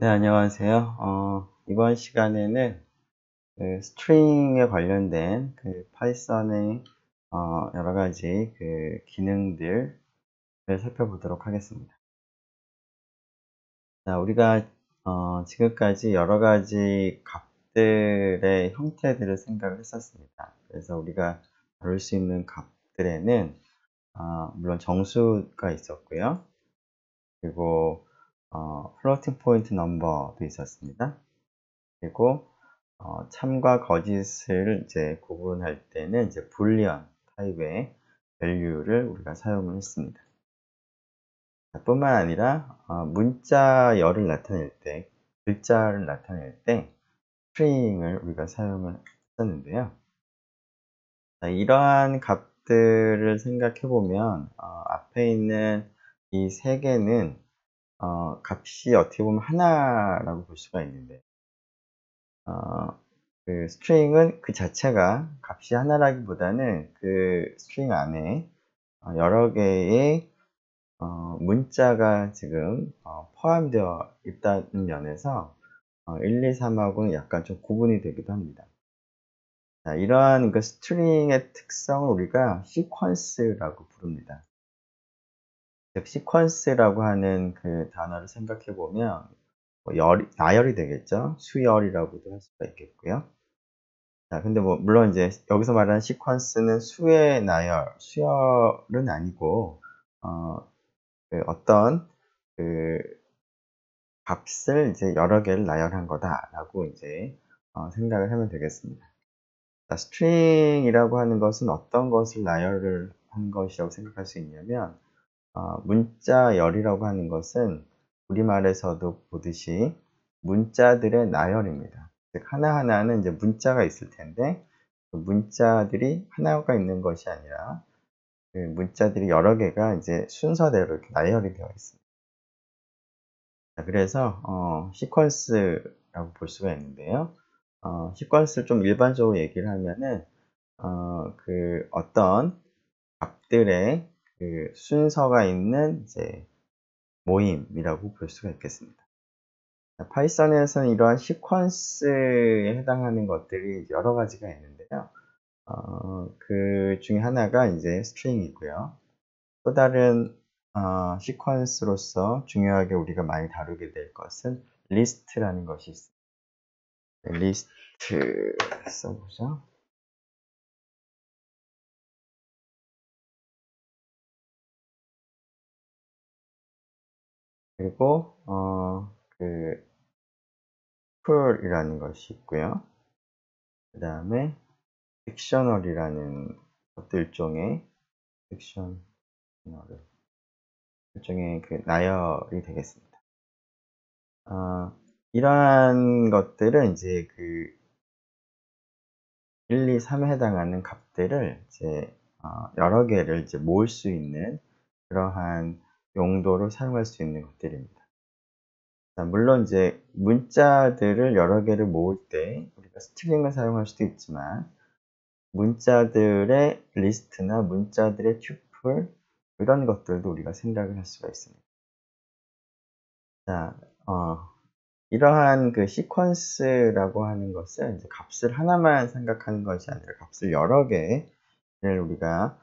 네, 안녕하세요. 이번 시간에는 스트링에 관련된 파이썬의 여러 가지 기능들을 살펴보도록 하겠습니다. 자, 우리가 지금까지 여러 가지 값들의 형태들을 생각을 했었습니다. 그래서 우리가 다룰 수 있는 값들에는 물론 정수가 있었고요. 그리고 플로팅 포인트 넘버도 있었습니다. 그리고 참과 거짓을 이제 구분할 때는 이제 불리언 타입의 밸류를 우리가 사용을 했습니다. 뿐만 아니라 문자열을 나타낼 때, 글자를 나타낼 때 스트링을 우리가 사용을 했었는데요. 자, 이러한 값들을 생각해 보면 앞에 있는 이 세 개는 값이 어떻게 보면 하나라고 볼 수가 있는데, 스트링은 그 자체가 값이 하나라기보다는 그 스트링 안에 여러 개의 문자가 지금 포함되어 있다는 면에서 1, 2, 3하고는 약간 좀 구분이 되기도 합니다. 자, 이러한 그 스트링의 특성을 우리가 시퀀스라고 부릅니다. 즉, 시퀀스라고 하는 그 단어를 생각해 보면 나열이 되겠죠. 수열이라고도 할 수가 있겠고요. 자, 근데 물론 이제 여기서 말하는 시퀀스는 수의 나열, 수열은 아니고, 어떤 그 값을 이제 여러 개를 나열한 거다라고 이제 생각을 하면 되겠습니다. 자, 스트링이라고 하는 것은 어떤 것을 나열을 한 것이라고 생각할 수 있냐면, 문자열이라고 하는 것은 우리말에서도 보듯이 문자들의 나열입니다. 즉, 하나하나는 이제 문자가 있을 텐데, 그 문자들이 하나가 있는 것이 아니라, 그 문자들이 여러 개가 이제 순서대로 이렇게 나열이 되어 있습니다. 자, 그래서, 시퀀스라고 볼 수가 있는데요. 시퀀스를 좀 일반적으로 얘기를 하면은, 어떤 값들의 그 순서가 있는 이제 모임이라고 볼 수가 있겠습니다. 파이썬에서는 이러한 시퀀스에 해당하는 것들이 여러 가지가 있는데요. 그 중에 하나가 이제 스트링이고요. 또 다른 시퀀스로서 중요하게 우리가 많이 다루게 될 것은 리스트라는 것이 있습니다. 리스트 써보죠. 그리고 풀이라는 것이 있고요. 그 다음에 딕셔너리라는 것도 일종의 그 나열이 되겠습니다. 이러한 것들은 이제 1, 2, 3에 해당하는 값들을 이제 여러 개를 이제 모을 수 있는 그러한 용도로 사용할 수 있는 것들입니다. 자, 물론 이제 문자들을 여러 개를 모을 때 우리가 스트링을 사용할 수도 있지만 문자들의 리스트나 문자들의 튜플 이런 것들도 우리가 생각을 할 수가 있습니다. 자, 이러한 그 시퀀스라고 하는 것은 이제 값을 하나만 생각하는 것이 아니라 값을 여러 개를 우리가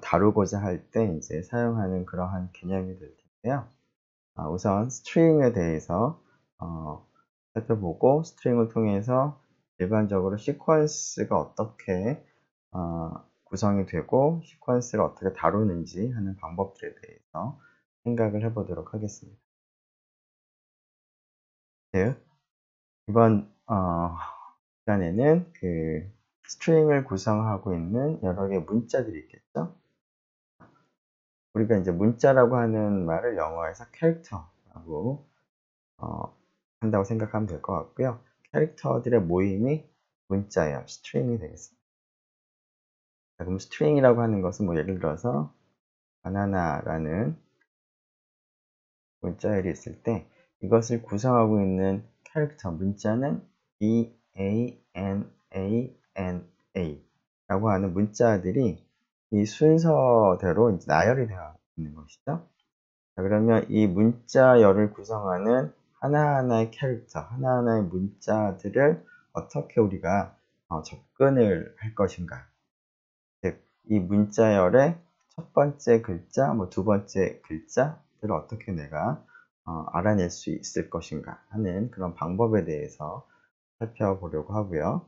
다루고자 할 때 이제 사용하는 그러한 개념이 될 텐데요. 우선 스트링에 대해서 살펴보고 스트링을 통해서 일반적으로 시퀀스가 어떻게 구성이 되고 시퀀스를 어떻게 다루는지 하는 방법들에 대해서 생각을 해보도록 하겠습니다. 네, 이번 시간에는 그 스트링을 구성하고 있는 여러 개의 문자들이 있겠죠. 우리가 이제 문자라고 하는 말을 영어에서 캐릭터라고 한다고 생각하면 될 것 같고요. 캐릭터들의 모임이 문자예요. 스트링이 되겠습니다. 자, 그럼 스트링이라고 하는 것은 예를 들어서 바나나라는 문자열이 있을 때 이것을 구성하고 있는 캐릭터 문자는 BANANA 라고 하는 문자들이 이 순서대로 이제 나열이 되어 있는 것이죠. 자, 그러면 이 문자열을 구성하는 하나하나의 캐릭터, 하나하나의 문자들을 어떻게 우리가 접근을 할 것인가. 즉, 이 문자열의 첫 번째 글자, 두 번째 글자들을 어떻게 내가 알아낼 수 있을 것인가 하는 그런 방법에 대해서 살펴보려고 하고요.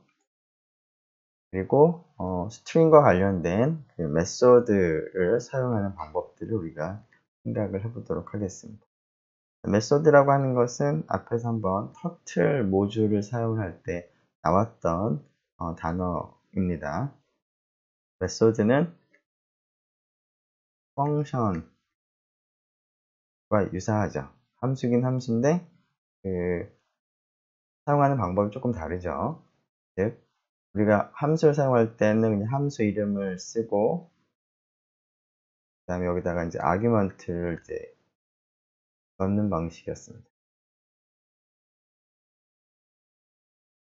그리고 스트링과 관련된 그 메소드를 사용하는 방법들을 우리가 생각을 해보도록 하겠습니다. 메소드라고 하는 것은 앞에서 한번 터틀 모듈을 사용할 때 나왔던 단어입니다. 메소드는 펑션과 유사하죠. 함수긴 함수인데 사용하는 방법이 조금 다르죠. 즉, 우리가 함수를 사용할 때는 그냥 함수 이름을 쓰고 그 다음에 여기다가 이제 아규먼트를 이제 넣는 방식이었습니다.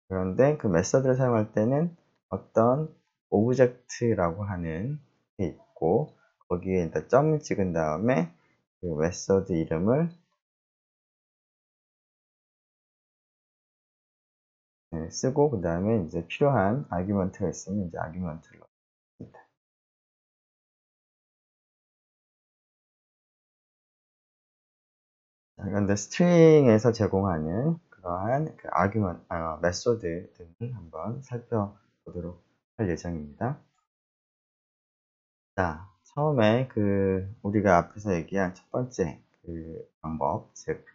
그런데 그 메서드를 사용할 때는 어떤 오브젝트라고 하는 게 있고 거기에 일단 점을 찍은 다음에 그 메서드 이름을 쓰고 그 다음에 이제 필요한 아규먼트가 있으면 이제 아규먼트를 넣습니다. 그런데 스트링에서 제공하는 그러한 그 메소드 등을 한번 살펴보도록 할 예정입니다. 자, 처음에 우리가 앞에서 얘기한 첫 번째 방법, 즉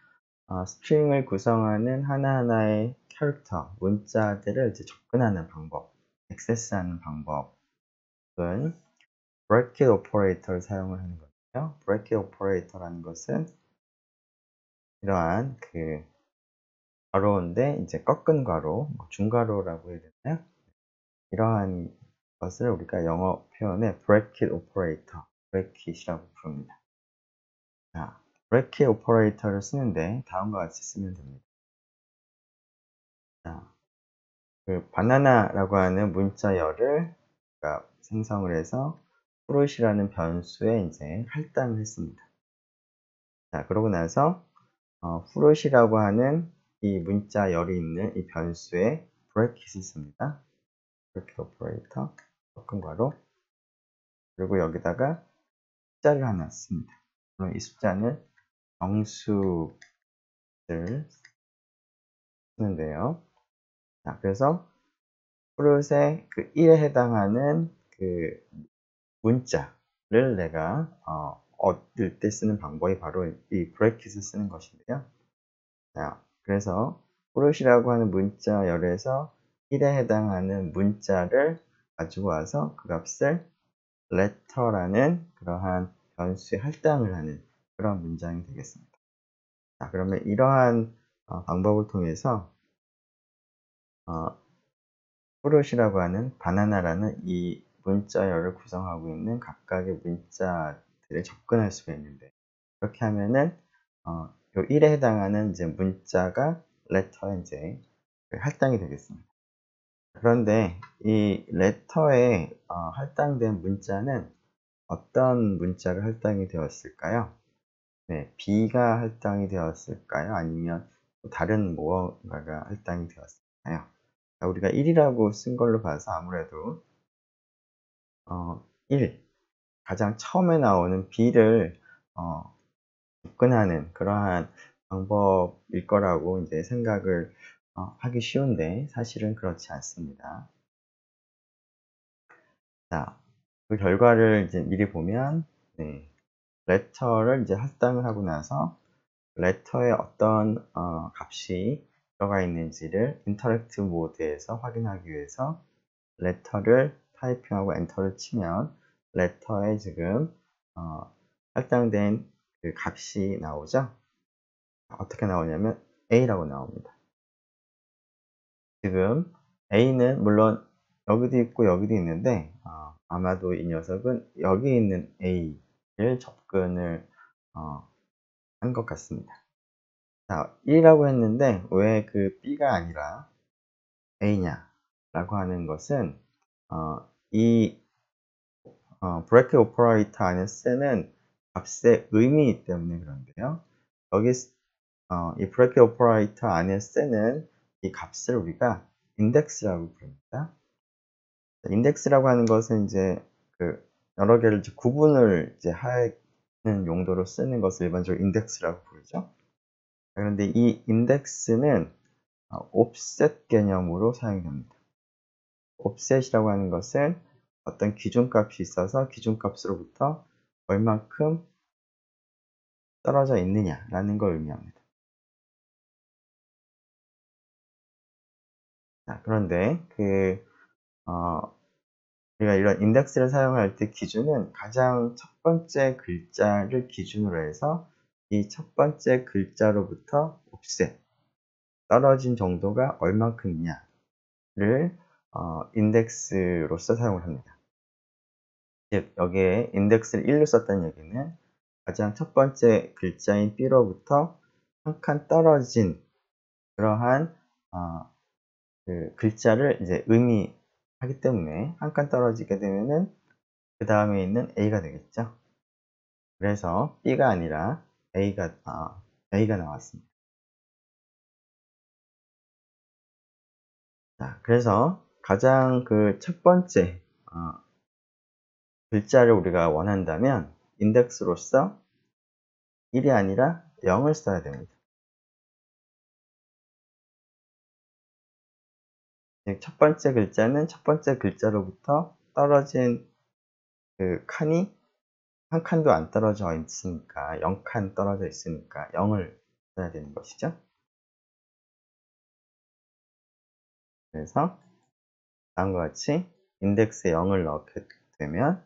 스트링을 구성하는 하나하나의 캐릭터, 문자들을 이제 접근하는 방법, 액세스하는 방법은 브래킷 오퍼레이터를 사용을 하는 거예요. 브래킷 오퍼레이터라는 것은 이러한 괄호인데 이제 꺾은 괄호, 중괄호라고 해야 되나요? 이러한 것을 우리가 영어 표현에 브래킷 오퍼레이터, 브래킷이라고 부릅니다. 자, 브래킷 오퍼레이터를 쓰는데 다음과 같이 쓰면 됩니다. 자, 바나나라고 하는 문자열을 생성을 해서 fruit이라는 변수에 이제 할당을 했습니다. 자, 그러고 나서 fruit이라고 하는 이 문자열이 있는 이 변수에 브래킷을 씁니다. 브래킷 오퍼레이터, 꺾은 괄호, 그리고 여기다가 숫자를 하나 씁니다. 그럼 이 숫자는 정수를 쓰는데요. 자, 그래서 fruit의 1에 해당하는 문자를 내가 얻을 때 쓰는 방법이 바로 이 브래킷을 쓰는 것인데요. 자, 그래서 fruit이라고 하는 문자열에서 1에 해당하는 문자를 가지고 와서 그 값을 letter라는 그러한 변수에 할당을 하는 그런 문장이 되겠습니다. 자, 그러면 이러한 방법을 통해서 fruit이라고 하는 바나나라는 이 문자열을 구성하고 있는 각각의 문자들에 접근할 수가 있는데, 그렇게 하면은 요 1에 해당하는 이제 문자가 letter에 이제 할당이 되겠습니다. 그런데 이 letter에 할당된 문자는 어떤 문자가 할당이 되었을까요? 네, B가 할당이 되었을까요? 아니면 다른 무언가가 할당이 되었을까요? 우리가 1이라고 쓴 걸로 봐서 아무래도 1, 가장 처음에 나오는 B를 접근하는 그러한 방법일 거라고 이제 생각을 하기 쉬운데 사실은 그렇지 않습니다. 자, 그 결과를 이제 미리 보면 letter를 이제 할당을 하고 나서 letter에 어떤 값이 들어가 있는지를 인터랙티브 모드에서 확인하기 위해서 letter를 타이핑하고 엔터를 치면 letter에 지금 할당된 그 값이 나오죠. 어떻게 나오냐면 A라고 나옵니다. 지금 A는 물론 여기도 있고 여기도 있는데 아마도 이 녀석은 여기 있는 A를 접근을 한 것 같습니다. 자, 1이라고 했는데 왜 B가 아니라 A냐 라고 하는 것은 이 브래킷 오퍼레이터 안에 쓰는 값의 의미 때문에 그런데요. 여기 이 브래킷 오퍼레이터 안에 쓰는 이 값을 우리가 인덱스라고 부릅니다. 인덱스라고 하는 것은 이제 그 여러 개를 이제 구분을 이제 하는 용도로 쓰는 것을 일반적으로 인덱스라고 부르죠. 그런데 이 인덱스는 옵셋 개념으로 사용됩니다. 옵셋이라고 하는 것은 어떤 기준값이 있어서 기준값으로부터 얼만큼 떨어져 있느냐라는 걸 의미합니다. 자, 그런데 우리가 이런 인덱스를 사용할 때 기준은 가장 첫 번째 글자를 기준으로 해서 이 첫 번째 글자로부터 옵셋, 떨어진 정도가 얼만큼이냐를 인덱스로서 사용을 합니다. 즉, 여기에 인덱스를 1로 썼다는 얘기는 가장 첫 번째 글자인 B로부터 한 칸 떨어진 그러한 그 글자를 이제 의미하기 때문에 한 칸 떨어지게 되면은 그 다음에 있는 A가 되겠죠. 그래서 B가 아니라 A가 나왔습니다. 자, 그래서 가장 그 첫 번째 글자를 우리가 원한다면 인덱스로서 1이 아니라 0을 써야 됩니다. 즉, 첫 번째 글자는 첫 번째 글자로부터 떨어진 그 칸이 한 칸도 안 떨어져 있으니까 0칸 떨어져 있으니까 0을 써야 되는 것이죠. 그래서 다음과 같이 인덱스에 0을 넣게 되면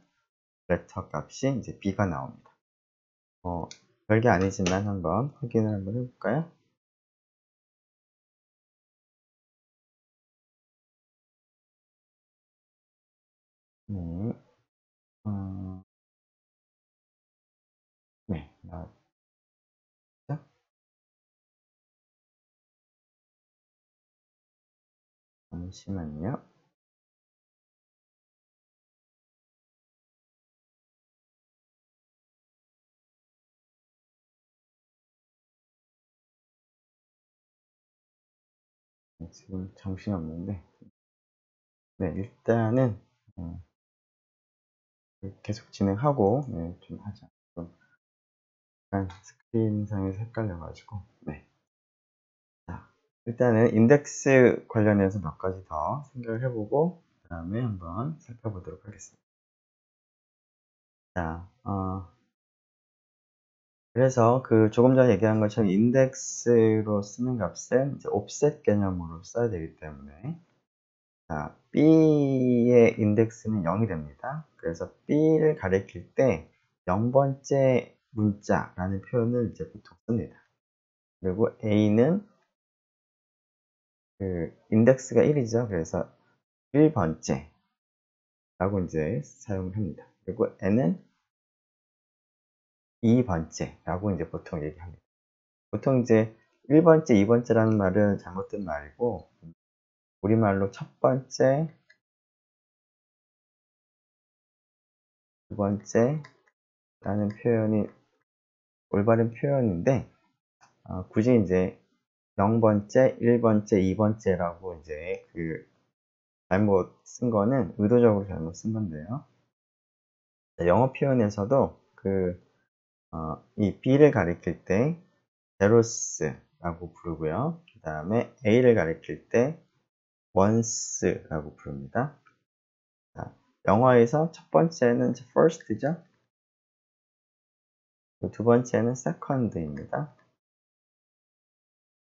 레터 값이 이제 B가 나옵니다. 별게 아니지만 한번 확인을 한번 해볼까요? 네, 네, 나왔죠? 잠시만요. 지금 정신이 없는데, 네, 일단은 계속 진행하고, 네, 좀 하자. 약간 스크린상에서 헷갈려가지고, 네. 자, 일단은 인덱스 관련해서 몇 가지 더 생각을 해보고, 그 다음에 한번 살펴보도록 하겠습니다. 자, 그래서 그 조금 전에 얘기한 것처럼 인덱스로 쓰는 값은 이제 옵셋 개념으로 써야 되기 때문에, 자, B의 인덱스는 0이 됩니다. 그래서 B를 가리킬 때 0번째 문자라는 표현을 이제 보통 씁니다. 그리고 A는 그 인덱스가 1이죠. 그래서 1번째라고 이제 사용을 합니다. 그리고 N은 2번째라고 이제 보통 얘기합니다. 보통 이제 1번째, 2번째라는 말은 잘못된 말이고, 우리말로 첫 번째, 두 번째라는 표현이 올바른 표현인데, 굳이 이제 0번째, 1번째, 2번째라고 이제 잘못 쓴 거는 의도적으로 잘못 쓴 건데요. 영어 표현에서도 이 B를 가리킬 때 zeroes라고 부르고요. 그 다음에 A를 가리킬 때 once라고 부릅니다. 자, 영어에서 첫 번째는 first죠. 두 번째는 second입니다.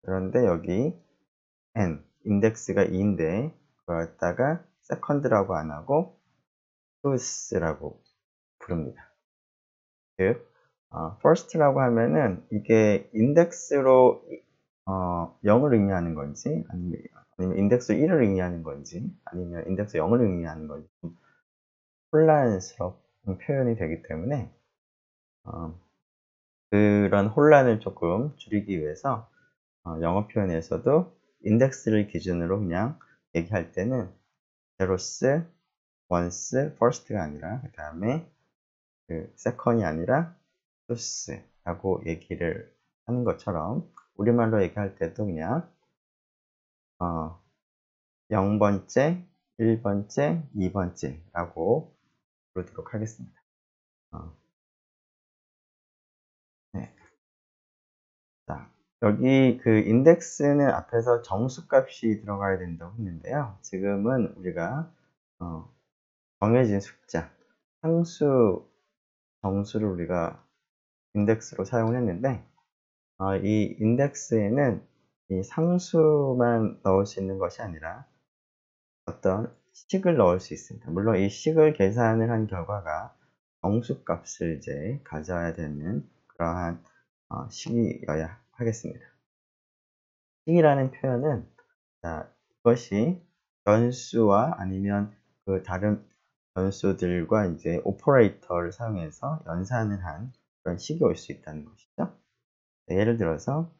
그런데 여기 n, 인덱스가 2인데 그걸 갖다가 second라고 안 하고 first라고 부릅니다. 즉, first라고 하면은 이게 인덱스로 0을 의미하는 건지 아니면 인덱스 1을 의미하는 건지 아니면 인덱스 0을 의미하는 건지 좀 혼란스러운 표현이 되기 때문에 그런 혼란을 조금 줄이기 위해서 영어 표현에서도 인덱스를 기준으로 그냥 얘기할 때는 zeros, ones, first가 아니라 그 다음에 second이 아니라 twos라고 얘기를 하는 것처럼 우리말로 얘기할 때도 그냥 0번째, 1번째, 2번째라고 부르도록 하겠습니다. 네. 자, 여기 그 인덱스는 앞에서 정수값이 들어가야 된다고 했는데요. 지금은 우리가 정해진 숫자, 상수, 정수를 우리가 인덱스로 사용을 했는데 이 인덱스에는 이 상수만 넣을 수 있는 것이 아니라 어떤 식을 넣을 수 있습니다. 물론 이 식을 계산을 한 결과가 정수값을 이제 가져야 되는 그러한 식이어야 하겠습니다. 식이라는 표현은 이것이 변수와 아니면 그 다른 변수들과 이제 오퍼레이터를 사용해서 연산을 한 그런 식이 올 수 있다는 것이죠. 예를 들어서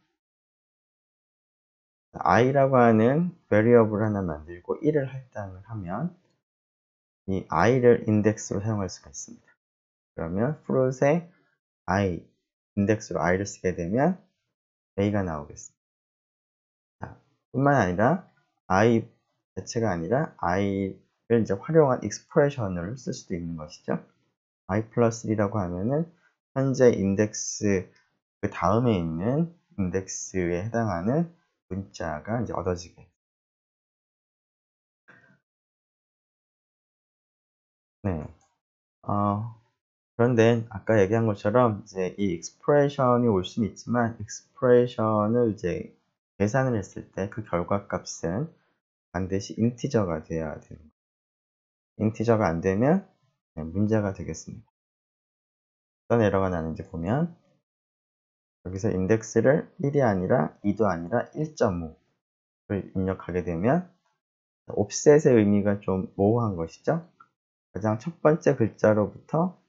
i라고 하는 variable 하나 만들고 1을 할당을 하면 이 i를 인덱스로 사용할 수가 있습니다. 그러면 float에 i, 인덱스로 i를 쓰게 되면 a가 나오겠습니다. 뿐만 아니라 i 자체가 아니라 i를 이제 활용한 익스프레션을 쓸 수도 있는 것이죠. i 플러스 1이라고 하면은 현재 인덱스 그 다음에 있는 인덱스에 해당하는 문자가 이제 얻어지게. 네. 그런데 아까 얘기한 것처럼 이제 이 익스프레션이 올 수는 있지만 익스프레션을 이제 계산을 했을 때 그 결과값은 반드시 인티저가 돼야 되는 거예요. 인티저가 안 되면 문제가 되겠습니다. 어떤 에러가 나는지 보면 여기서 인덱스를 1이 아니라 2도 아니라 1.5를 입력하게 되면 옵셋의 의미가 좀 모호한 것이죠. 가장 첫 번째 글자로부터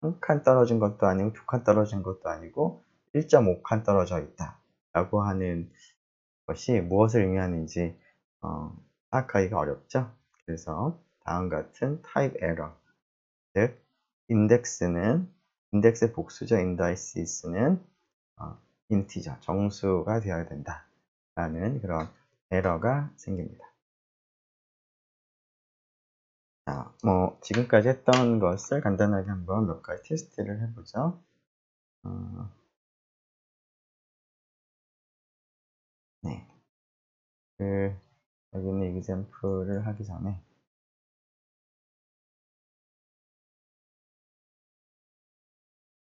한 칸 떨어진 것도 아니고 두 칸 떨어진 것도 아니고 1.5칸 떨어져 있다 라고 하는 것이 무엇을 의미하는지 파악하기가 어렵죠. 그래서 다음 같은 type error, 즉 인덱스의 복수죠. indices는 인티저, 정수가 되어야 된다 라는 그런 에러가 생깁니다. 자, 지금까지 했던 것을 간단하게 한번 몇 가지 테스트를 해보죠. 네. 여기 있는 example를 하기 전에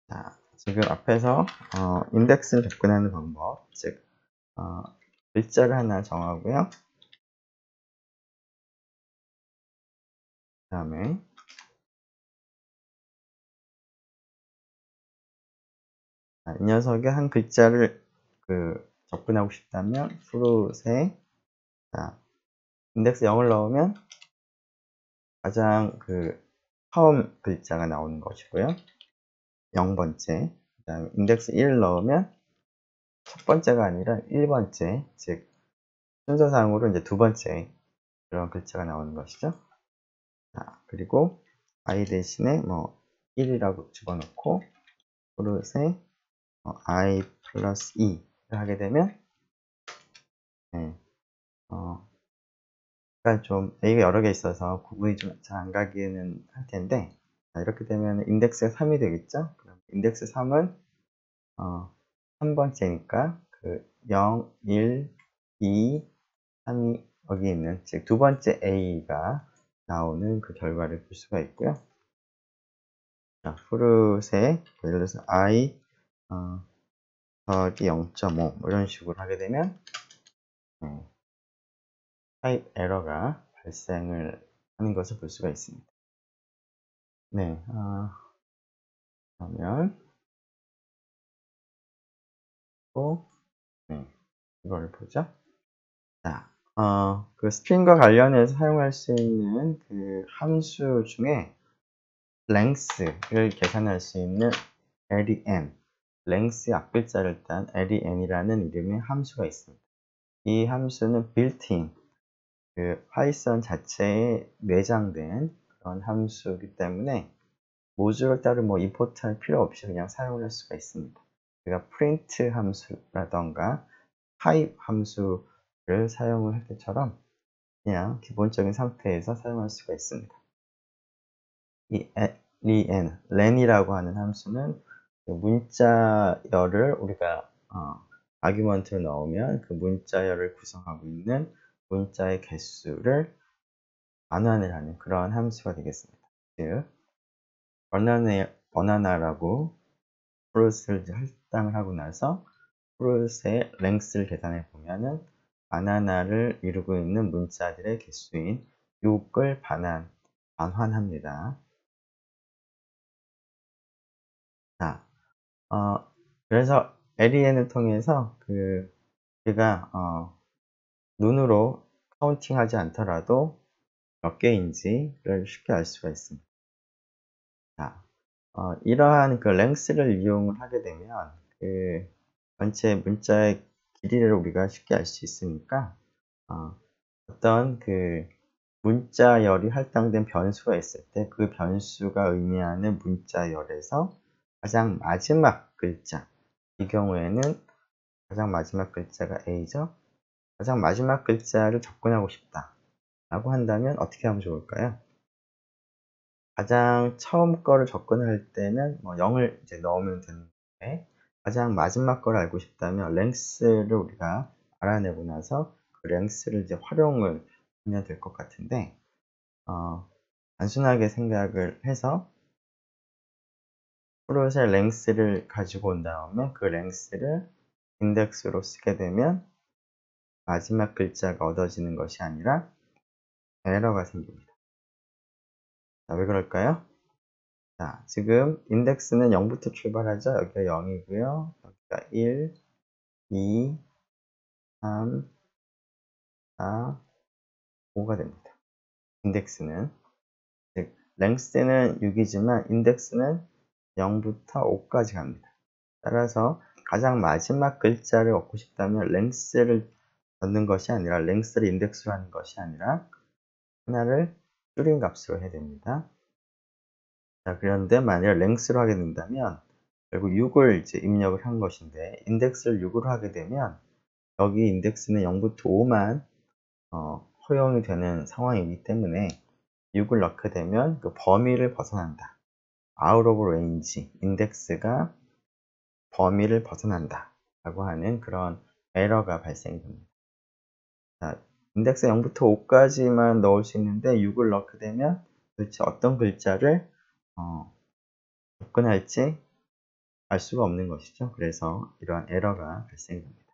자, 지금 앞에서 인덱스를 접근하는 방법, 즉 글자를 하나 정하고요. 그 다음에 이 녀석의 한 글자를 접근하고 싶다면 float에 인덱스 0을 넣으면 가장 처음 글자가 나오는 것이고요. 0번째. 그 다음에 인덱스 1을 넣으면 첫 번째가 아니라 1번째, 즉 순서상으로 이제 두 번째 그런 글자가 나오는 것이죠. 그리고 i 대신에 1이라고 집어넣고 float에 i 플러스 2를 하게 되면 약간 좀 A가 여러 개 있어서 구분이 좀 잘 안 가기는 할 텐데 이렇게 되면 인덱스가 3이 되겠죠. 그럼 인덱스 3은 3번째니까 0, 1, 2, 3이 여기 있는 즉 두 번째 A가 나오는 그 결과를 볼 수가 있고요. 자, fruit에 예를 들어서 I 더하기 0.5 이런 식으로 하게 되면 타입 에러가 발생을 하는 것을 볼 수가 있습니다. 네, 그러면 또 이걸 보죠. 자, 스트링과 관련해서 사용할 수 있는 함수 중에 length를 계산할 수 있는 len, length의 앞글자를 딴 len이라는 이름의 함수가 있습니다. 이 함수는 built-in, 파이썬 자체에 내장된 그런 함수이기 때문에 모듈을 따로 임포트할 필요 없이 그냥 사용할 수가 있습니다. 우리가 print 함수라던가 type 함수를 사용을 할 때처럼 그냥 기본적인 상태에서 사용할 수가 있습니다. 이 len이라고 하는 함수는 문자열을 우리가 아규먼트로 넣으면 그 문자열을 구성하고 있는 문자의 개수를 반환을 하는 그런 함수가 되겠습니다. 즉, 버나나라고 프로스를 할당을 하고 나서 프로스의 랭스를 계산해 보면은 바나나를 이루고 있는 문자들의 개수인 6을 반환합니다. 자, 그래서 LEN을 통해서 우리가 눈으로 카운팅하지 않더라도 몇 개인지를 쉽게 알 수가 있습니다. 자, 이러한 랭스를 이용을 하게 되면 전체 문자의 길이를 우리가 쉽게 알 수 있으니까 어떤 문자열이 할당된 변수가 있을 때 그 변수가 의미하는 문자열에서 가장 마지막 글자, 이 경우에는 가장 마지막 글자가 A죠. 가장 마지막 글자를 접근하고 싶다 라고 한다면 어떻게 하면 좋을까요? 가장 처음 거를 접근할 때는 0을 이제 넣으면 되는데, 가장 마지막 걸 알고 싶다면 랭스를 우리가 알아내고 나서 그 랭스를 이제 활용을 하면 될 것 같은데, 단순하게 생각을 해서 프로의 랭스를 가지고 온 다음에 그 랭스를 인덱스로 쓰게 되면 마지막 글자가 얻어지는 것이 아니라 에러가 생깁니다. 자, 왜 그럴까요? 자, 지금 인덱스는 0부터 출발하죠. 여기가 0이고요. 여기가 1, 2, 3, 4, 5가 됩니다. 인덱스는. 즉, 랭스는 6이지만 인덱스는 0부터 5까지 갑니다. 따라서 가장 마지막 글자를 얻고 싶다면 랭스를 넣는 것이 아니라 랭스를 인덱스로 하는 것이 아니라 하나를 줄인 값으로 해야 됩니다. 자, 그런데 만약 랭스로 하게 된다면 결국 6을 이제 입력을 한 것인데 인덱스를 6으로 하게 되면 여기 인덱스는 0부터 5만 허용이 되는 상황이기 때문에 6을 넣게 되면 그 범위를 벗어난다. out of range, 인덱스가 범위를 벗어난다 라고 하는 그런 에러가 발생됩니다. 자, 인덱스 0부터 5까지만 넣을 수 있는데 6을 넣게 되면 도대체 어떤 글자를 접근할지 알 수가 없는 것이죠. 그래서 이러한 에러가 발생됩니다.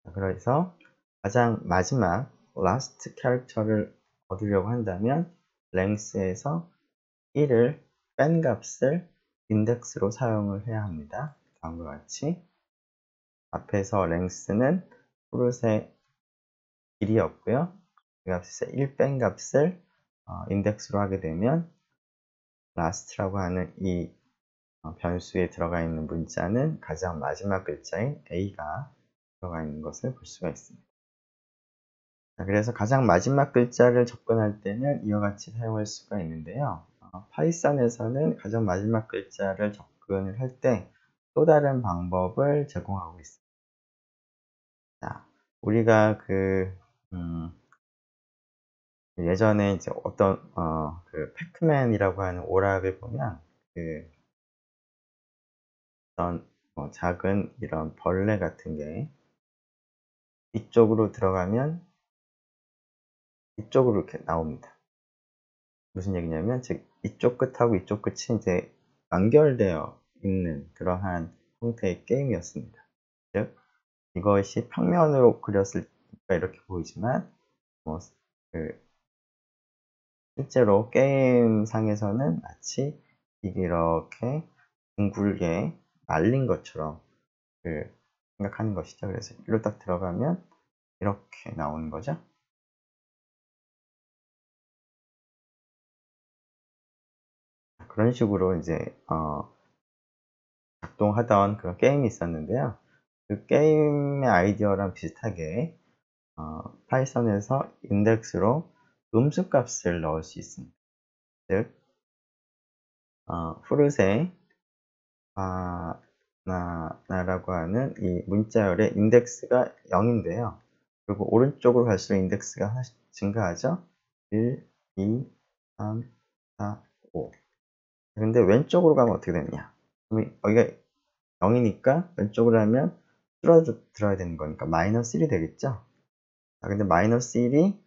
자, 그래서 가장 마지막 last character를 얻으려고 한다면 length에서 1을 뺀 값을 인덱스로 사용을 해야 합니다. 다음과 같이 앞에서 length는 프로의 길이였고요. 그 값에서 1 뺀 값을 인덱스로 하게 되면 last라고 하는 이 변수에 들어가 있는 문자는 가장 마지막 글자인 A가 들어가 있는 것을 볼 수가 있습니다. 자, 그래서 가장 마지막 글자를 접근할 때는 이와 같이 사용할 수가 있는데요. 파이썬에서는 가장 마지막 글자를 접근을 할 때 또 다른 방법을 제공하고 있습니다. 자, 우리가 예전에 이제 어떤 패크맨이라고 하는 오락을 보면 어떤 작은 이런 벌레 같은 게 이쪽으로 들어가면 이쪽으로 이렇게 나옵니다. 무슨 얘기냐면 즉 이쪽 끝하고 이쪽 끝이 이제 연결되어 있는 그러한 형태의 게임이었습니다. 즉 이것이 평면으로 그렸을 때 이렇게 보이지만 실제로 게임상에서는 마치 이게 이렇게 둥글게 말린 것처럼 생각하는 것이죠. 그래서 이리로 딱 들어가면 이렇게 나오는 거죠. 그런 식으로 이제 작동하던 그런 게임이 있었는데요. 그 게임의 아이디어랑 비슷하게 파이썬에서 인덱스로 음수 값을 넣을 수 있습니다. 즉, 프루세 바나나라고 하는 이 문자열의 인덱스가 0인데요. 그리고 오른쪽으로 갈수록 인덱스가 하나씩 증가하죠. 1, 2, 3, 4, 5. 근데 왼쪽으로 가면 어떻게 되느냐? 그럼 여기가 0이니까 왼쪽으로 하면 줄어들어야 되는 거니까 마이너스 1이 되겠죠? 근데 마이너스 1이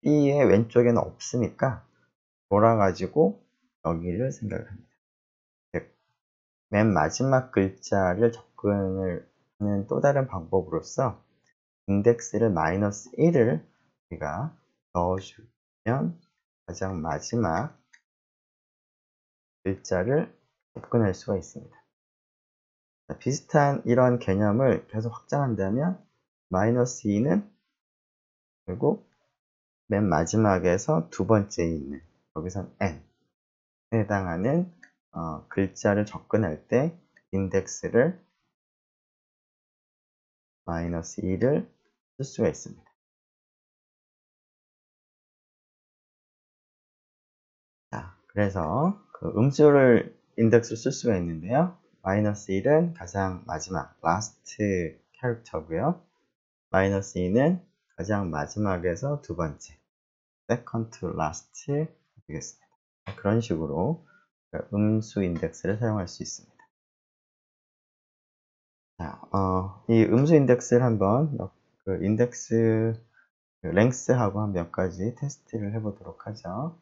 B의 왼쪽에는 없으니까 돌아가지고 여기를 생각을 합니다. 즉, 맨 마지막 글자를 접근을 하는 또 다른 방법으로서 인덱스를 마이너스 1을 우리가 넣어주면 가장 마지막 글자를 접근할 수가 있습니다. 비슷한 이런 개념을 계속 확장한다면 마이너스 2는 결국 맨 마지막에서 두 번째에 있는 여기선 n에 해당하는 글자를 접근할 때 인덱스를 마이너스 2를 쓸 수가 있습니다. 자, 그래서 그 음수를 인덱스로 쓸 수가 있는데요. 마이너스 1은 가장 마지막 last 캐릭터고요. 마이너스 2는 가장 마지막에서 두 번째 second to last 되겠습니다. 그런 식으로 음수 인덱스를 사용할 수 있습니다. 자, 이 음수 인덱스를 한번 그 인덱스 랭스하고 한 몇 가지 테스트를 해보도록 하죠.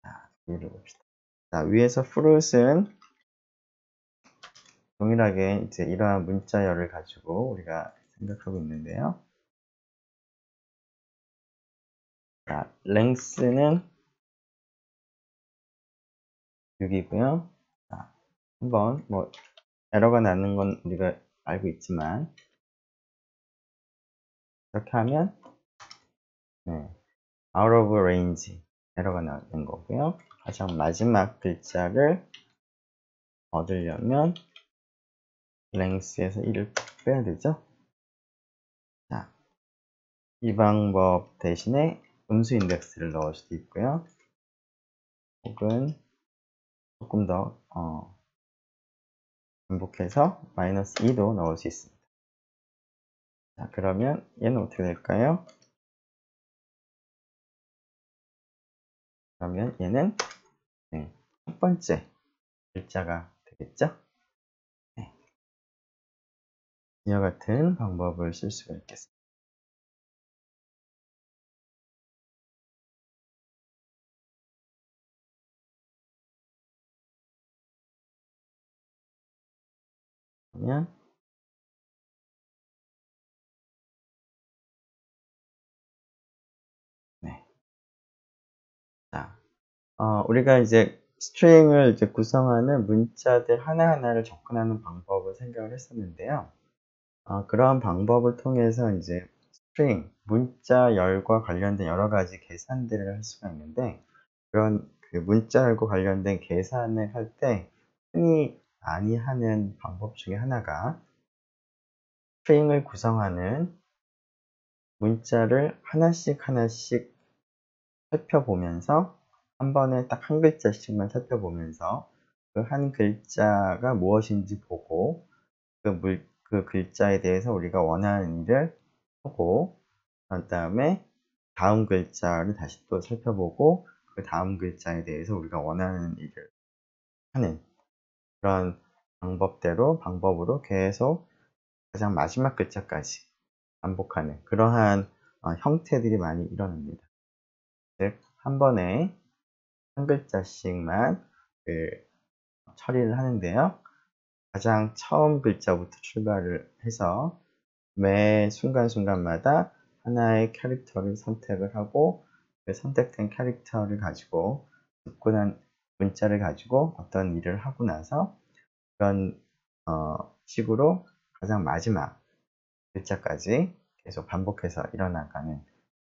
자, 위를 봅시다. 자, 위에서 fruit은 동일하게 이제 이러한 문자열을 가지고 우리가 생각하고 있는데요. 자, length는 6이고요. 자, 한번 뭐 에러가 나는 건 우리가 알고 있지만 이렇게 하면 out of range 에러가 나는 거고요. 가장 마지막 글자를 얻으려면 length에서 1을 빼야 되죠. 자, 이 방법 대신에 음수 인덱스를 넣을 수도 있고요. 혹은 조금 더 반복해서 마이너스 2도 넣을 수 있습니다. 자, 그러면 얘는 어떻게 될까요? 그러면 얘는 첫 번째 글자가 되겠죠? 이와 같은 방법을 쓸 수가 있겠습니다. 그러면 자, 우리가 이제 스트링을 이제 구성하는 문자들 하나하나를 접근하는 방법을 생각을 했었는데요. 그러한 방법을 통해서 이제 스트링, 문자열과 관련된 여러 가지 계산들을 할 수가 있는데, 그런 그 문자열과 관련된 계산을 할 때 흔히 많이 하는 방법 중에 하나가 스트링을 구성하는 문자를 하나씩 하나씩 살펴보면서 한 번에 딱 한 글자씩만 살펴보면서 그 한 글자가 무엇인지 보고 그 글자에 대해서 우리가 원하는 일을 하고 그 다음에 다음 글자를 다시 또 살펴보고 그 다음 글자에 대해서 우리가 원하는 일을 하는 그런 방법으로 계속 가장 마지막 글자까지 반복하는 그러한 형태들이 많이 일어납니다. 즉, 한 번에 한 글자씩만 처리를 하는데요. 가장 처음 글자부터 출발을 해서 매 순간순간마다 하나의 캐릭터를 선택을 하고 그 선택된 캐릭터를 가지고 접근한 문자를 가지고 어떤 일을 하고 나서 그런 식으로 가장 마지막 글자까지 계속 반복해서 일어나가는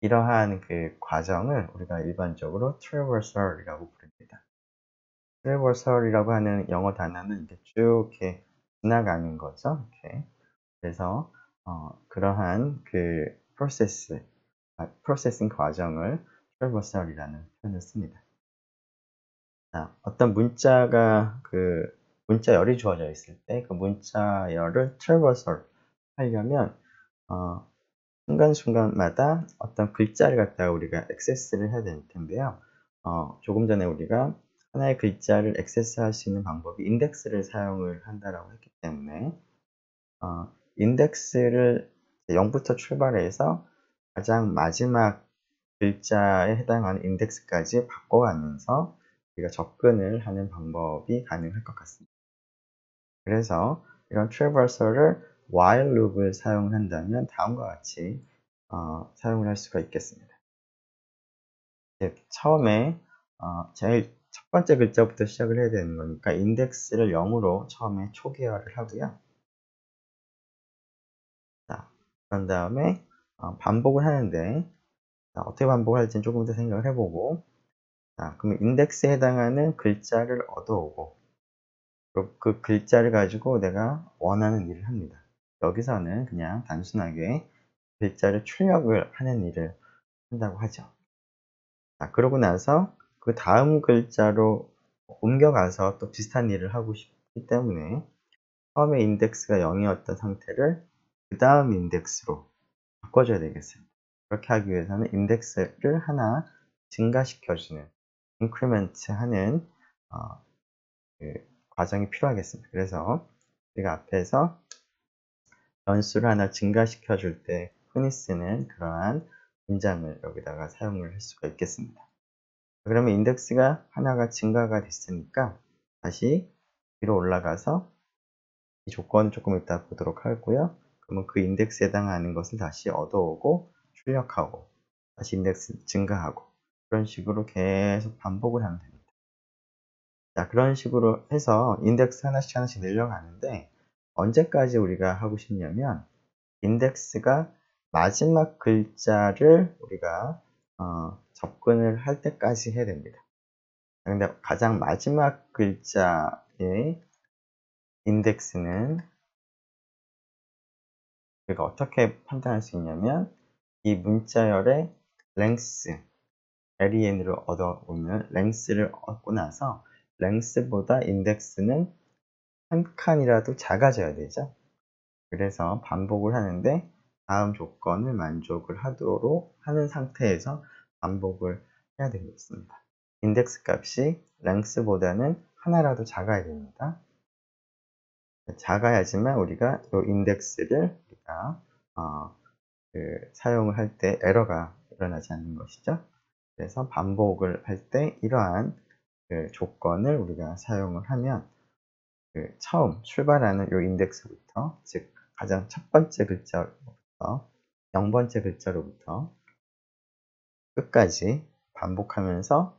이러한 그 과정을 우리가 일반적으로 트래버설이라고 부릅니다. 트래버설이라고 하는 영어 단어는 이렇게 쭉 이렇게 지나가는 거죠. 이렇게. 그래서 그러한 그 프로세싱 과정을 트래버설이라는 표현을 씁니다. 자, 어떤 문자가 문자열이 주어져 있을 때 그 문자열을 트래버설 하려면 순간순간마다 어떤 글자를 갖다가 우리가 액세스를 해야 될 텐데요. 조금 전에 우리가 하나의 글자를 액세스할 수 있는 방법이 인덱스를 사용을 한다라고 했기 때문에 인덱스를 0부터 출발해서 가장 마지막 글자에 해당하는 인덱스까지 바꿔가면서 우리가 접근을 하는 방법이 가능할 것 같습니다. 그래서 이런 트래버설을 while loop을 사용한다면 다음과 같이 사용을 할 수가 있겠습니다. 처음에 제일 첫 번째 글자부터 시작을 해야 되는 거니까 인덱스를 0으로 처음에 초기화를 하고요. 자, 그런 다음에 반복을 하는데 어떻게 반복을 할지는 조금 더 생각을 해보고, 자, 그러면 인덱스에 해당하는 글자를 얻어오고 그 글자를 가지고 내가 원하는 일을 합니다. 여기서는 그냥 단순하게 글자를 출력을 하는 일을 한다고 하죠. 자, 그러고 나서 그 다음 글자로 옮겨가서 또 비슷한 일을 하고 싶기 때문에 처음에 인덱스가 0이었던 상태를 그 다음 인덱스로 바꿔줘야 되겠습니다. 그렇게 하기 위해서는 인덱스를 하나 증가시켜주는 인크리먼트 하는 과정이 필요하겠습니다. 그래서 우리가 앞에서 변수를 하나 증가시켜 줄 때 흔히 쓰는 그러한 문장을 여기다가 사용을 할 수가 있겠습니다. 그러면 인덱스가 하나가 증가가 됐으니까 다시 위로 올라가서 이 조건을 조금 이따 보도록 하고요. 그러면 그 인덱스에 해당하는 것을 다시 얻어오고 출력하고 다시 인덱스 증가하고 그런 식으로 계속 반복을 하면 됩니다. 자, 그런 식으로 해서 인덱스 하나씩 하나씩 늘려가는데 언제까지 우리가 하고 싶냐면 인덱스가 마지막 글자를 우리가 접근을 할 때까지 해야 됩니다. 근데 가장 마지막 글자의 인덱스는 우리가 어떻게 판단할 수 있냐면 이 문자열의 length, len으로 얻어오면 length를 얻고 나서 length보다 인덱스는 한 칸이라도 작아져야 되죠. 그래서 반복을 하는데 다음 조건을 만족을 하도록 하는 상태에서 반복을 해야 되겠습니다. 인덱스 값이 length보다는 하나라도 작아야 됩니다. 작아야지만 우리가 이 인덱스를 우리가 사용을 할 때 에러가 일어나지 않는 것이죠. 그래서 반복을 할 때 이러한 조건을 우리가 사용을 하면 처음 출발하는 이 인덱스부터, 즉 가장 첫 번째 글자로부터 0번째 글자로부터 끝까지 반복하면서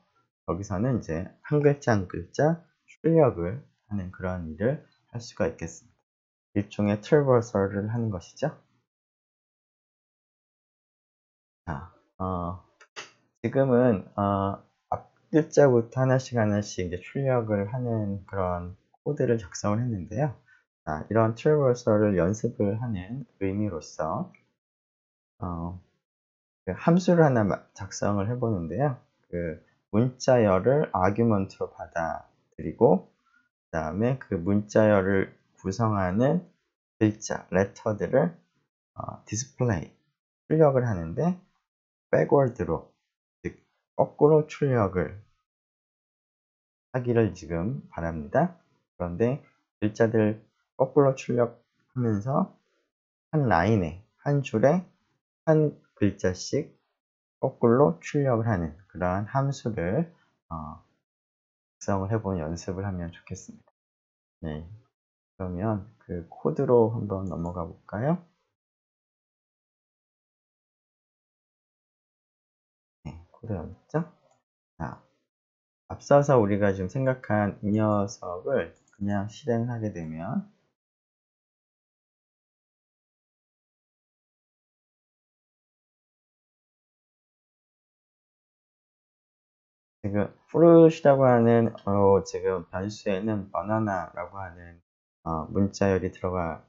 여기서는 이제 한 글자 한 글자 출력을 하는 그런 일을 할 수가 있겠습니다. 일종의 트래버설을 하는 것이죠. 자, 지금은 앞 글자부터 하나씩 하나씩 이제 출력을 하는 그런 코드를 작성을 했는데요. 자, 이런 트래버설을 연습을 하는 의미로서 함수를 하나 작성을 해보는데요. 문자열을 아규먼트로 받아들이고 그 다음에 그 문자열을 구성하는 글자, 레터들을 디스플레이, 출력을 하는데 백워드로, 즉 거꾸로 출력을 하기를 지금 바랍니다. 그런데 글자들 거꾸로 출력하면서 한 라인에, 한 줄에 한 글자씩 거꾸로 출력을 하는 그러한 함수를 작성을 해보는 연습을 하면 좋겠습니다. 네, 그러면 그 코드로 한번 넘어가 볼까요? 네, 코드 여기 있죠? 자, 앞서서 우리가 지금 생각한 이 녀석을 그냥 실행하게 되면 지금 fruit이라고 하는 지금 변수에는 바나나라고 하는 문자열이 들어가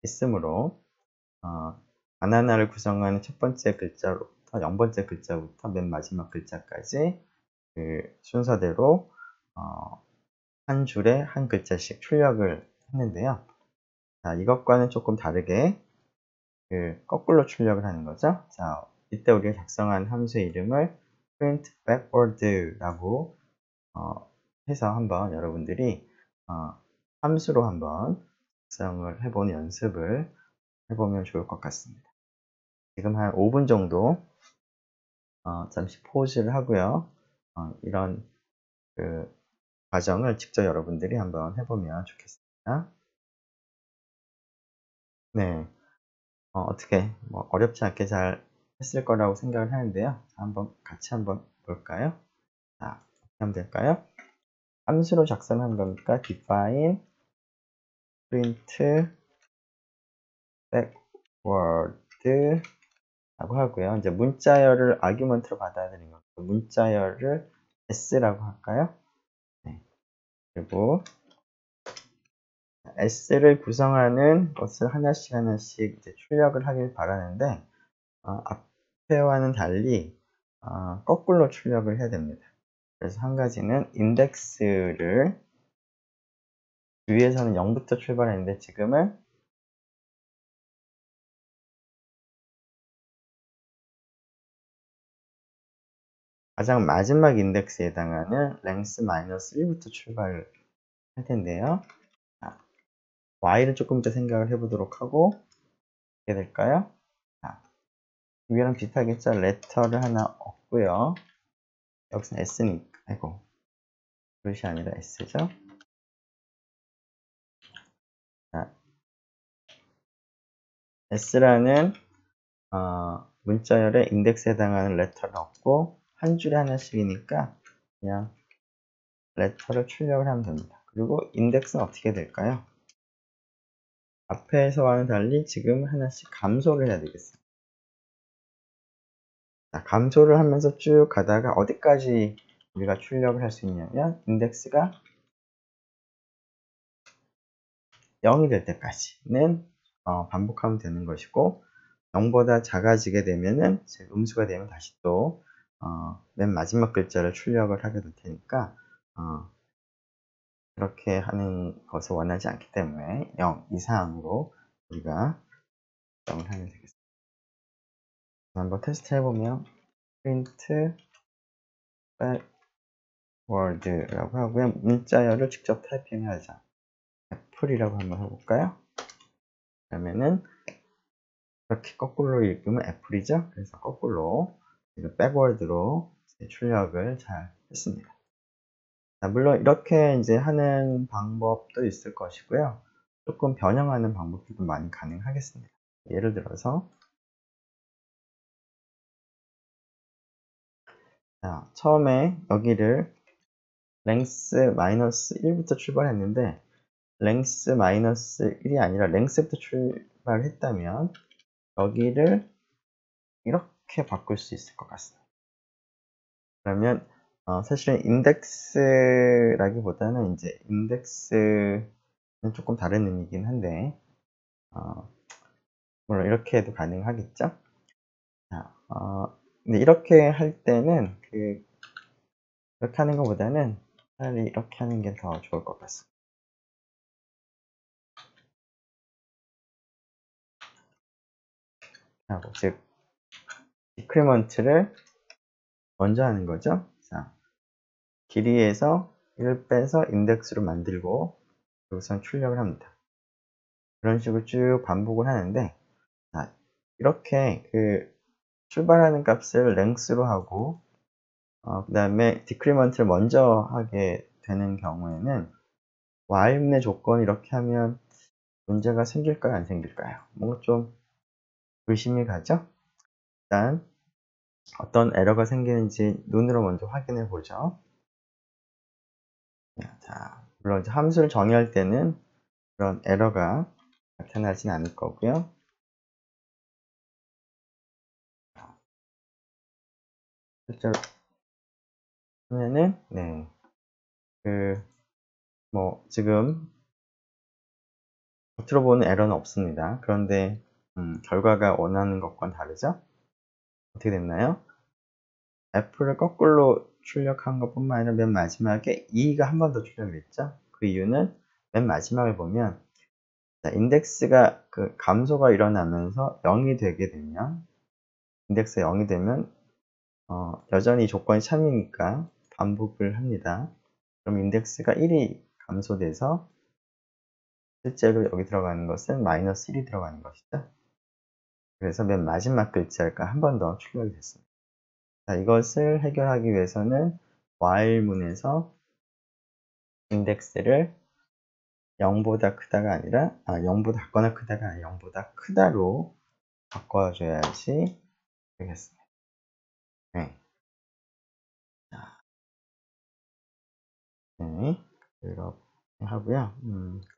있으므로 바나나를 구성하는 첫 번째 글자로부터 글자부터 0번째 글자부터 맨 마지막 글자까지 그 순서대로 한 줄에 한 글자씩 출력을 했는데요. 자, 이것과는 조금 다르게 그 거꾸로 출력을 하는 거죠. 자, 이때 우리가 작성한 함수의 이름을 print backward라고 해서 한번 여러분들이 함수로 한번 작성을 해보는 연습을 해보면 좋을 것 같습니다. 지금 한 5분 정도 잠시 포즈를 하고요. 이런 그 과정을 직접 여러분들이 한번 해보면 좋겠습니다. 네, 어떻게 뭐 어렵지 않게 잘 했을 거라고 생각을 하는데요. 한번 같이 한번 볼까요? 자, 어떻게 하면 될까요? 함수로 작성한 겁니까? define print backward 라고 하고요. 이제 문자열을 아규먼트로 받아야 되는 거고 문자열을 s라고 할까요? 네. 그리고 s를 구성하는 것을 하나씩 이제 출력을 하길 바라는데 앞에와는 달리 거꾸로 출력을 해야 됩니다. 그래서 한 가지는 인덱스를 위에서는 0부터 출발했는데 지금은 가장 마지막 인덱스에 해당하는 length -1부터 출발을 할 텐데요. y를 조금 더 생각을 해보도록 하고 어떻게 될까요? 자, 위랑 비슷하겠죠? letter를 하나 얻고요. 여기서는 s니까 아이고 그것이 아니라 s죠. 자, s라는 문자열의 인덱스에 해당하는 letter를 얻고 한 줄에 하나씩이니까 그냥 letter를 출력을 하면 됩니다. 그리고 인덱스는 어떻게 될까요? 앞에서와는 달리 지금 하나씩 감소를 해야 되겠습니다. 자, 감소를 하면서 쭉 가다가 어디까지 우리가 출력을 할 수 있냐면 인덱스가 0이 될 때까지는 반복하면 되는 것이고 0보다 작아지게 되면은 음수가 되면 다시 또 맨 마지막 글자를 출력을 하게 될 테니까 그렇게 하는 것을 원하지 않기 때문에 0 이상으로 우리가 작성을 하면 되겠습니다. 한번 테스트 해보면 print backward라고 하고요. 문자열을 직접 타이핑하자. 애플이라고 한번 해볼까요? 그러면은 이렇게 거꾸로 읽으면 애플이죠. 그래서 거꾸로 backward로 출력을 잘 했습니다. 자, 물론 이렇게 이제 하는 방법도 있을 것이고요. 조금 변형하는 방법들도 많이 가능하겠습니다. 예를 들어서 자, 처음에 여기를 length -1부터 출발했는데 length -1이 아니라 length부터 출발했다면 여기를 이렇게 바꿀 수 있을 것 같습니다. 그러면 사실은 인덱스라기보다는 이제 인덱스는 조금 다른 의미이긴 한데 물론 이렇게 해도 가능하겠죠. 자, 근데 이렇게 할 때는 이렇게 하는 것보다는 차라리 이렇게 하는 게 더 좋을 것 같습니다. 하고 즉 디크리먼트를 먼저 하는 거죠. 자, 길이에서 1을 빼서 인덱스로 만들고 여기서 출력을 합니다. 그런 식으로 쭉 반복을 하는데 자, 이렇게 출발하는 값을 length로 하고 그 다음에 디크리먼트를 먼저 하게 되는 경우에는 while의 조건이 이렇게 하면 문제가 생길까요? 안 생길까요? 뭔가 좀 의심이 가죠? 일단 어떤 에러가 생기는지 눈으로 먼저 확인해 보죠. 자, 물론 이제 함수를 정의할 때는 그런 에러가 나타나진 않을 거고요. 실제로 하면은 지금 겉으로 보는 에러는 없습니다. 그런데 결과가 원하는 것과는 다르죠? 어떻게 됐나요? F를 거꾸로 출력한 것뿐만 아니라 맨 마지막에 E가 한 번 더 출력이 됐죠? 그 이유는 맨 마지막에 보면 인덱스가 그 감소가 일어나면서 0이 되게 되면 인덱스가 0이 되면 여전히 조건이 참이니까 반복을 합니다. 그럼 인덱스가 1이 감소돼서 실제로 여기 들어가는 것은 마이너스 1이 들어가는 것이죠. 그래서 맨 마지막 글자가 한 번 더 출력이 됐습니다. 자, 이것을 해결하기 위해서는 while문에서 인덱스를 0보다 크다가 아니라 0보다 작거나 크다가 아니라 0보다 크다로 바꿔줘야지 되겠습니다. 네. 네. 이렇게 하고요.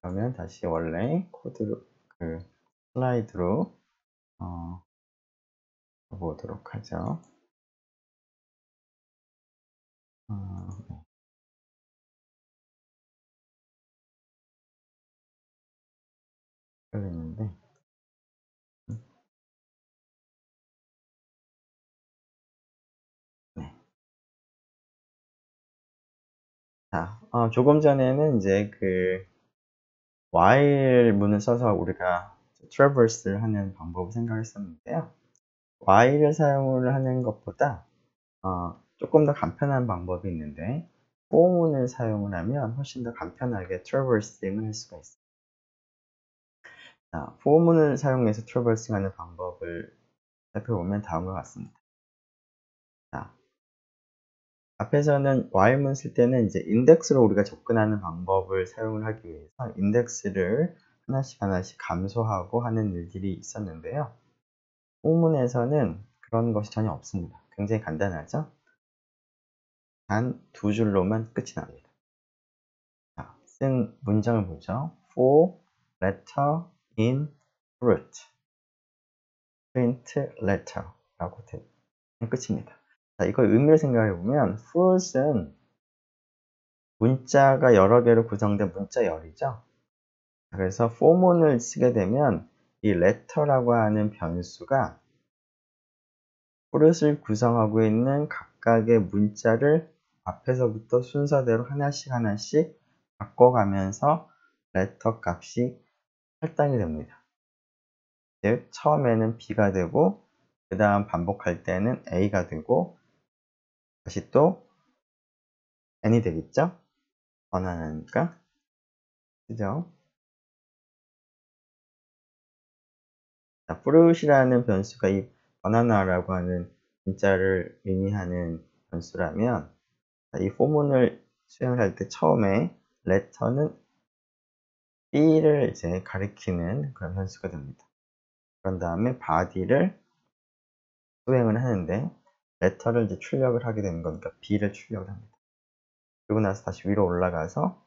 그러면 다시 원래 코드로 그 슬라이드로 보도록 하죠. 네. 걸리는데 네. 자, 조금 전에는 이제 그 while 문을 써서 우리가 traverse를 하는 방법을 생각했었는데요. while을 사용을 하는 것보다 조금 더 간편한 방법이 있는데 for문을 사용을 하면 훨씬 더 간편하게 traversing을 할 수가 있어요. 자, for문을 사용해서 traversing 하는 방법을 살펴보면 다음과 같습니다. 자, 앞에서는 while문 쓸 때는 이제 인덱스로 우리가 접근하는 방법을 사용을 하기 위해서 인덱스를 하나씩 하나씩 감소하고 하는 일들이 있었는데요. for문에서는 그런 것이 전혀 없습니다. 굉장히 간단하죠? 단 두 줄로만 끝이 납니다. 자, 쓴 문장을 보죠. For letter in fruit. print letter 라고 되면 끝입니다. 자, 이거 의미를 생각해 보면 fruit은 문자가 여러 개로 구성된 문자열이죠. 그래서 for문을 쓰게 되면 이 letter라고 하는 변수가 fruit을 구성하고 있는 각각의 문자를 앞에서부터 순서대로 하나씩 하나씩 바꿔가면서 letter 값이 할당이 됩니다. 즉 처음에는 B가 되고 그 다음 반복할 때는 A가 되고 다시 또 N이 되겠죠? 번안하니까 그죠? 자, fruit이라는 변수가 이 바나나라고 하는 문자를 의미하는 변수라면 이 포문을 수행을 할 때 처음에 letter는 B를 이제 가리키는 그런 변수가 됩니다. 그런 다음에 body를 수행을 하는데 letter를 이제 출력을 하게 되는 거니까 B를 출력을 합니다. 그리고 나서 다시 위로 올라가서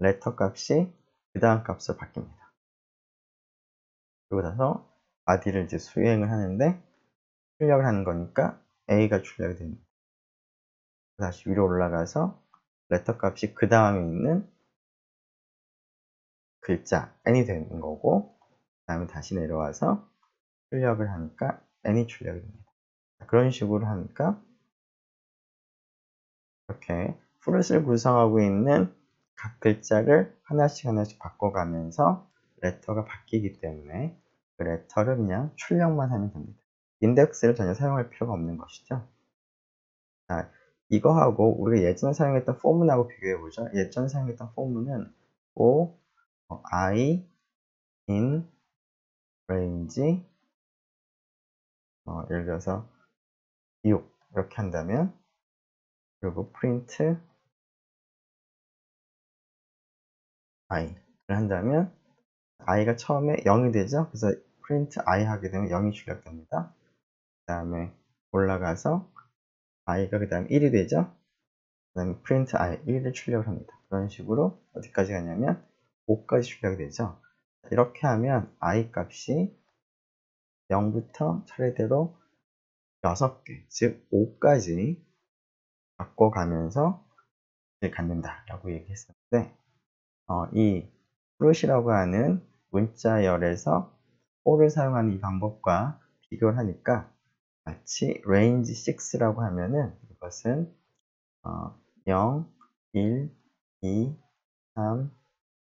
letter 값이 그 다음 값으로 바뀝니다. 그리고 나서 body를 이제 수행을 하는데 출력을 하는 거니까 A가 출력이 됩니다. 다시 위로 올라가서 letter 값이 그 다음에 있는 글자 n이 되는 거고 그 다음에 다시 내려와서 출력을 하니까 n이 출력이 됩니다. 그런 식으로 하니까 이렇게 fruit을 구성하고 있는 각 글자를 하나씩 하나씩 바꿔가면서 letter가 바뀌기 때문에 그 letter를 그냥 출력만 하면 됩니다. 인덱스를 전혀 사용할 필요가 없는 것이죠. 자, 이거하고 우리가 예전에 사용했던 포문하고 비교해보죠. 예전에 사용했던 포문은 for I in range 예를 들어서 6 이렇게 한다면 그리고 print i를 한다면 i가 처음에 0이 되죠. 그래서 print i 하게 되면 0이 출력됩니다. 그 다음에 올라가서 i가 그 다음에 1이 되죠. 그 다음에 print i 1을 출력을 합니다. 그런 식으로 어디까지 가냐면 5까지 출력이 되죠. 이렇게 하면 i 값이 0부터 차례대로 6개, 즉 5까지 바꿔가면서 갖는다라고 얘기했었는데 이 fruit이라고 하는 문자열에서 for를 사용하는 이 방법과 비교를 하니까 마치 range 6라고 하면은 이것은 0, 1, 2, 3,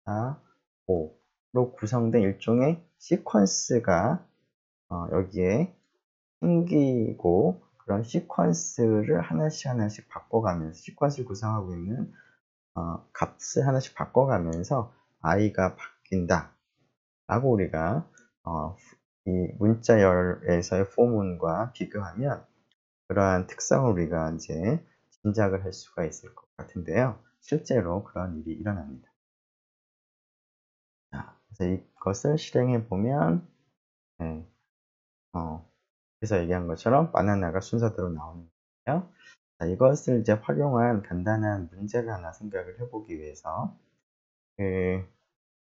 4, 5로 구성된 일종의 시퀀스가 여기에 생기고, 그런 시퀀스를 하나씩 바꿔가면서, 시퀀스를 구성하고 있는 값을 하나씩 바꿔가면서 i가 바뀐다 라고 우리가 이 문자열에서의 포문과 비교하면 그러한 특성을 우리가 이제 짐작을 할 수가 있을 것 같은데요. 실제로 그런 일이 일어납니다. 자, 그래서 이것을 실행해 보면, 네, 그래서 얘기한 것처럼 바나나가 순서대로 나오는 거예요. 자, 이것을 이제 활용한 간단한 문제를 하나 생각을 해보기 위해서 그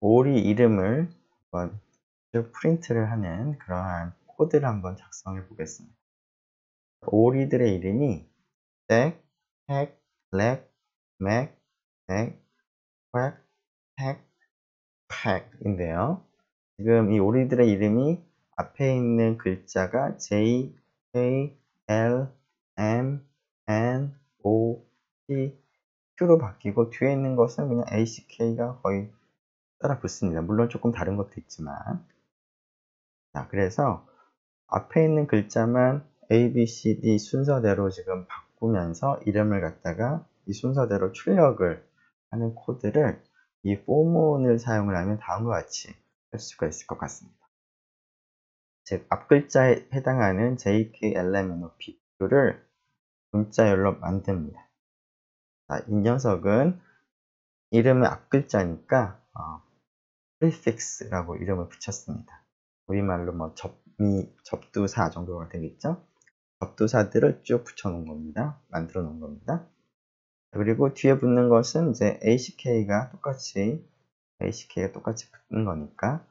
오리 이름을 한번 쭉 프린트를 하는 그러한 코드를 한번 작성해 보겠습니다. 오리들의 이름이 잭, 헥, 렉, 맥, 넥, 퀘, 헥, 팩인데요. 지금 이 오리들의 이름이 앞에 있는 글자가 J, K, L, M, N, O, P, Q로 바뀌고 뒤에 있는 것은 그냥 A, C, K가 거의 따라 붙습니다. 물론 조금 다른 것도 있지만. 자, 그래서 앞에 있는 글자만 A, B, C, D 순서대로 지금 바꾸면서 이름을 갖다가 이 순서대로 출력을 하는 코드를 이 for문을 사용을 하면 다음과 같이 할 수가 있을 것 같습니다. 즉, 앞 글자에 해당하는 J, K, L, M, N, O, P, Q를 문자열로 만듭니다. 자, 이 녀석은 이름의 앞 글자니까 prefix라고 이름을 붙였습니다. 우리말로 뭐 접두사 정도가 되겠죠? 접두사들을 쭉 붙여놓은 겁니다. 만들어 놓은 겁니다. 그리고 뒤에 붙는 것은 이제 ACK가 똑같이 붙는 거니까,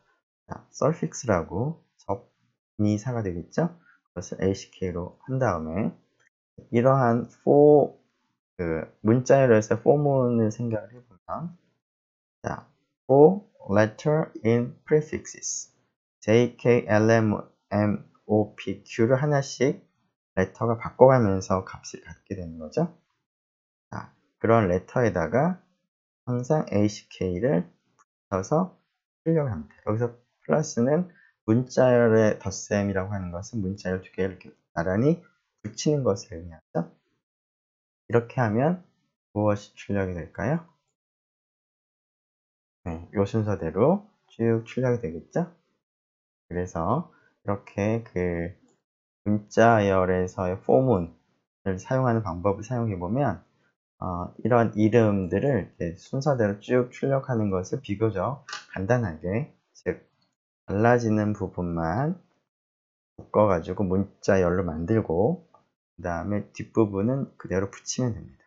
자, suffix라고 접미사가 되겠죠? 그것을 ACK로 한 다음에 이러한 문자열에서 for문을 생각을 해보면, 자, for letter in prefixes J, K, L, M, O, P, Q를 하나씩 레터가 바꿔가면서 값을 갖게 되는 거죠. 자, 그런 레터에다가 항상 ACK를 붙여서 출력을 합니다. 여기서 플러스는 문자열의 덧셈이라고 하는 것은 문자열 두 개를 이렇게 나란히 붙이는 것을 의미하죠. 이렇게 하면 무엇이 출력이 될까요? 네, 이 순서대로 쭉 출력이 되겠죠. 그래서 이렇게 그 문자열에서의 포문을 사용하는 방법을 사용해 보면 이런 이름들을 이렇게 순서대로 쭉 출력하는 것을 비교적 간단하게, 즉 달라지는 부분만 묶어가지고 문자열로 만들고 그 다음에 뒷부분은 그대로 붙이면 됩니다.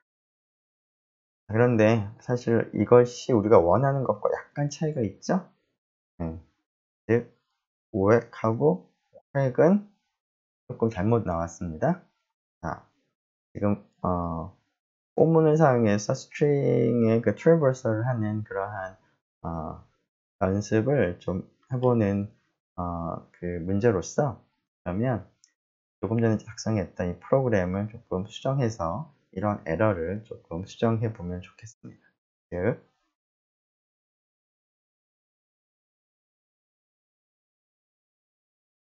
그런데 사실 이것이 우리가 원하는 것과 약간 차이가 있죠? 네. 즉 오획하고 획은 조금 잘못 나왔습니다. 자, 지금 포문을 사용해서 스트링의 그 트래버설을 하는 그러한 연습을 좀 해보는 그 문제로서, 그러면 조금 전에 작성했던 이 프로그램을 조금 수정해서 이런 에러를 조금 수정해 보면 좋겠습니다. 즉,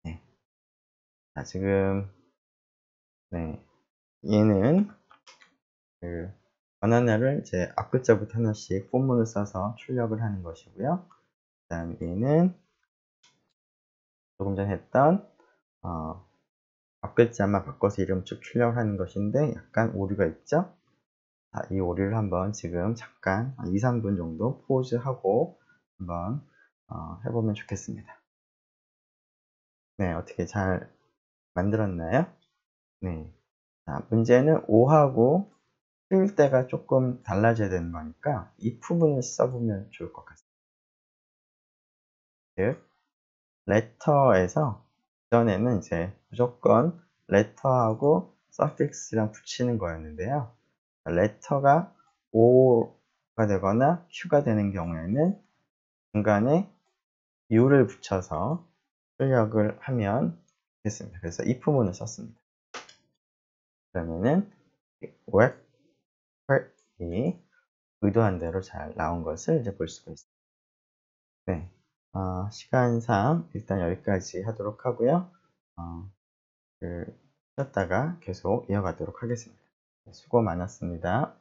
네. 자, 지금 네, 얘는 그 바나나를 이제 앞글자부터 하나씩 포문을 써서 출력을 하는 것이고요. 그 다음에 얘는 조금 전에 했던 앞글자만 바꿔서 이름 쭉 출력하는 것인데 약간 오류가 있죠? 자, 이 오류를 한번 지금 잠깐 2, 3분 정도 포즈하고 한번 해보면 좋겠습니다. 네, 어떻게 잘 만들었나요? 네. 자, 문제는 5하고 쓸 때가 조금 달라져야 되는 거니까 이 부분을 써보면 좋을 것 같습니다. 즉, letter에서 전에는 이제 무조건 letter하고 suffix랑 붙이는 거였는데요. letter가 O가 되거나 Q가 되는 경우에는 중간에 U를 붙여서 출력을 하면 됐습니다. 그래서 이 부분을 썼습니다. 그러면은 web 이 의도한 대로 잘 나온 것을 이제 볼 수가 있습니다. 네, 시간상 일단 여기까지 하도록 하고요. 쉬었다가 계속 이어가도록 하겠습니다. 수고 많았습니다.